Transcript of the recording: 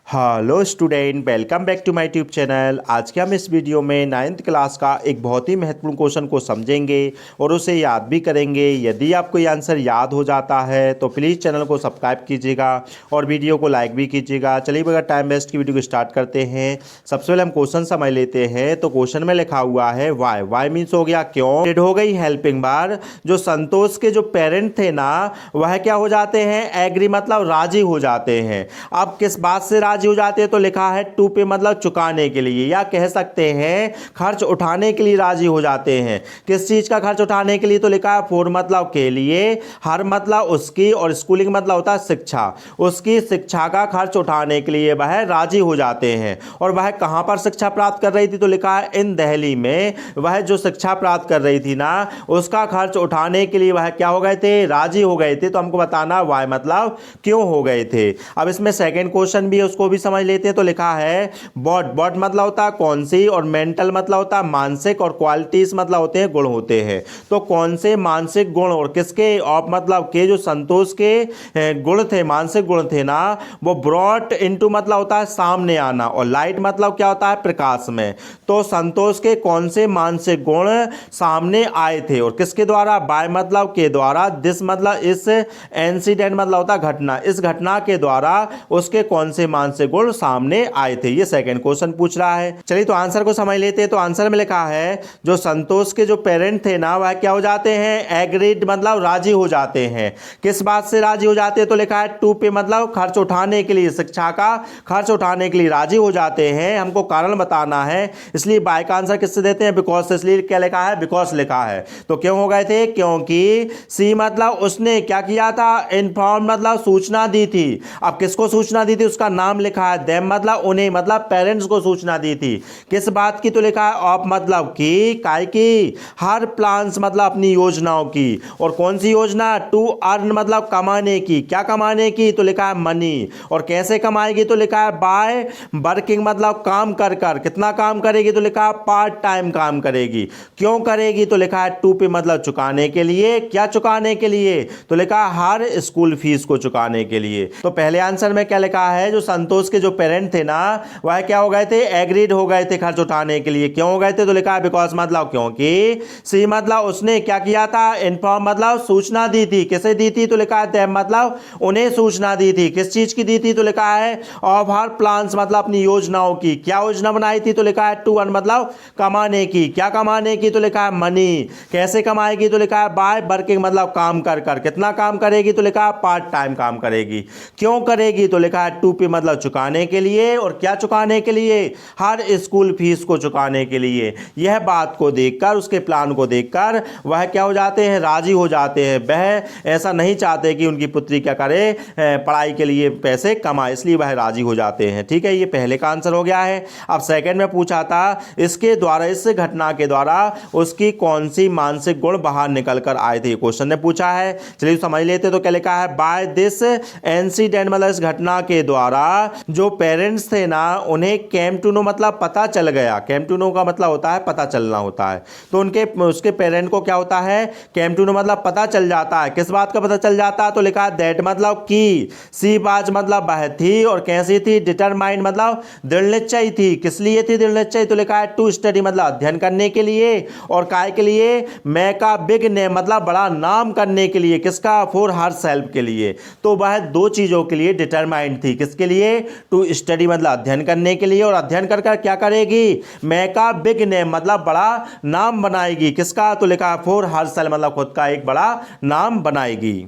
Hello student, welcome back to my YouTube channel. आज के हम इस वीडियो में 9th क्लास का एक बहुत ही महत्वपूर्ण क्वेश्चन को समझेंगे और उसे याद भी करेंगे। यदि आपको ये आंसर याद हो जाता है तो प्लीज़ चैनल को सब्सक्राइब कीजिएगा और वीडियो को लाइक भी कीजिएगा। चलिए बगैर टाइम वेस्ट की वीडियो को स्टार्ट करते हैं। सबसे पहले हम क्वेश्चन समझ लेते हैं। तो क्वेश्चन में लिखा हुआ है वाई। वाई मीन्स हो गया क्यों। डेड हो गई हेल्पिंग बार। जो संतोष के जो पेरेंट थे ना, वह क्या हो जाते हैं, एग्री मतलब राजी हो जाते हैं। अब किस बात से राजी हो जाते हैं, तो लिखा है टू पे मतलब चुकाने के लिए, या कह सकते हैं खर्च उठाने के लिए राजी हो जाते हैं। किस चीज का खर्च उठाने के लिए, तो लिखा है फॉर मतलब के लिए, हर मतलब उसकी, और स्कूलिंग मतलब होता है शिक्षा। उसकी शिक्षा का खर्च उठाने के लिए वह राजी हो जाते हैं। और वह कहां पर शिक्षा प्राप्त कर रही थी, तो लिखा है इन दिल्ली में। वह जो शिक्षा प्राप्त कर रही थी ना, उसका खर्च उठाने के लिए वह क्या हो गए थे, राजी हो गए थे। तो हमको बताना वाई मतलब क्यों हो गए थे। अब इसमें सेकंड क्वेश्चन भी है, उसको भी समझ लेते हैं। तो लिखा है बॉट। बॉट मतलब होता है कौन सी, और मेंटल मतलब होता है मानसिक, और क्वालिटीज मतलब होते हैं गुण होते हैं। तो कौन से मानसिक गुण और किसके, ऑफ मतलब के, जो संतोष के गुण थे, मानसिक गुण थे ना, वो ब्रॉट इनटू मतलब होता है सामने आना, और लाइट मतलब क्या होता है प्रकाश में। तो संतोष के कौन से मानसिक गुण सामने आए थे, और किसके द्वारा, बाय मतलब के द्वारा, दिस मतलब इस, इंसिडेंट मतलब होता है घटना, इस घटना के द्वारा उसके कौन से मानसिक गुण सामने आए थे। ये सेकंड क्वेश्चन पूछ रहा है। चलिए तो आंसर को समझ लेते हैं। तो आंसर में लिखा है जो संतोष के जो पेरेंट थे ना, वह क्या हो जाते हैं, एग्रीड मतलब राजी हो जाते हैं। किस बात से राजी हो जाते हैं, तो लिखा है टू पे मतलब खर्च उठाने के लिए, शिक्षा का खर्च उठाने के लिए राजी हो जाते हैं। हमको कारण बताना है, इसलिए बाय का आंसर किससे देते हैं, बिकॉज से। इसलिए क्या लिखा है, बिकॉज लिखा है। तो क्यों हो गए थे, क्योंकि सी मतलब उसने क्या किया था, इन्फॉर्म मतलब सूचना दी थी। अब किसको सूचना दी थी, उसका नाम लिखा है, देम मतलब उन्हें, मतलब पेरेंट्स को सूचना दी थी। किस बात की, तो लिखा है ऑफ मतलब की, काय की, हर प्लान्स मतलब अपनी योजनाओं की। और कौन सी योजना, टू अर्न मतलब कमाने की। क्या कमाने की, तो लिखा है मनी। और कैसे कमाएगी, तो लिखा है बाय वर्किंग मतलब काम कर कर। कितना काम करेगी, तो लिखा है पार्ट टाइम काम करेगी। क्यों करेगी, तो लिखा है टू पे मतलब चुकाने के लिए। क्या चुकाने के लिए, तो लिखा है हर स्कूल फीस को चुकाने के लिए। तो पहले आंसर में क्या लिखा है, जो संतोष के जो पेरेंट थे ना, वह क्या हो गए थे, एग्रीड हो गए थे खर्च उठाने के लिए। क्यों हो गए थे, तो लिखा है बिकॉज मतलब क्योंकि, सी मतलब उसने क्या किया था, इन्फॉर्म मतलब सूचना दी थी। किसे दी थी, तो लिखा है देम मतलब उन्हें सूचना दी थी। किस चीज की दी थी, तो लिखा है ऑफ हर प्लान्स मतलब अपनी योजनाओं की। क्या योजना बनाई थी, तो लिखा है टू अर्न मतलब कमाने की। क्या कमाने की, तो लिखा है मनी। कैसे कमाएगी, तो लिखा है बाय वर्किंग मतलब काम कर कर। कितना काम करेगी, तो लिखा है पार्ट टाइम काम करेगी। क्यों करेगी, तो लिखा है टू पे मतलब चुकाने के लिए। और क्या चुकाने के लिए, हर स्कूल फीस को चुकाने के लिए। यह बात को देखकर, उसके प्लान को देखकर वह क्या हो जाते हैं, राजी हो जाते हैं। वह ऐसा नहीं चाहते कि उनकी पुत्री क्या करे, पढ़ाई के लिए पैसे कमाए, इसलिए वह राजी हो जाते हैं। ठीक है, ये पहले का आंसर हो गया है। अब सेकंड में पूछा था इसके द्वारा, इस घटना के द्वारा उसकी कौन सी मानसिक गुण बाहर निकल कर आए थे, क्वेश्चन ने पूछा है। चलिए समझ लेते। तो क्या लिखा है, बाय दिस इंसिडेंट मतलब इस घटना के द्वारा जो पेरेंट्स थे ना, उन्हें केम टू नो मतलब पता चल गया। केम टू नो का मतलब होता है पता चलना होता है। तो उनके उसके पेरेंट को क्या होता है, केम टू नो मतलब पता चल जाता है। किस बात का पता चल जाता है, तो लिखा है दैट मतलब की, सी बाज मतलब वह थी, और कैसी थी, डिटरमाइंड मतलब दृढ़ निश्चयी थी। किस लिए थी दृढ़ निश्चयी, तो लिखा है टू स्टडी मतलब अध्ययन करने के लिए। और काय के लिए, मैं का बिग नेम मतलब बड़ा नाम करने के लिए। किसका, फॉर हर सेल्फ के लिए। तो वह दो चीजों के लिए डिटरमाइंड थी। किसके लिए, टू स्टडी मतलब अध्ययन करने के लिए, और अध्ययन कर कर क्या करेगी, मैं का बिग नेम मतलब बड़ा नाम बनाएगी। किसका, तो लिखा है फॉर हर सेल्फ मतलब खुद का एक बड़ा नाम बनाएगी।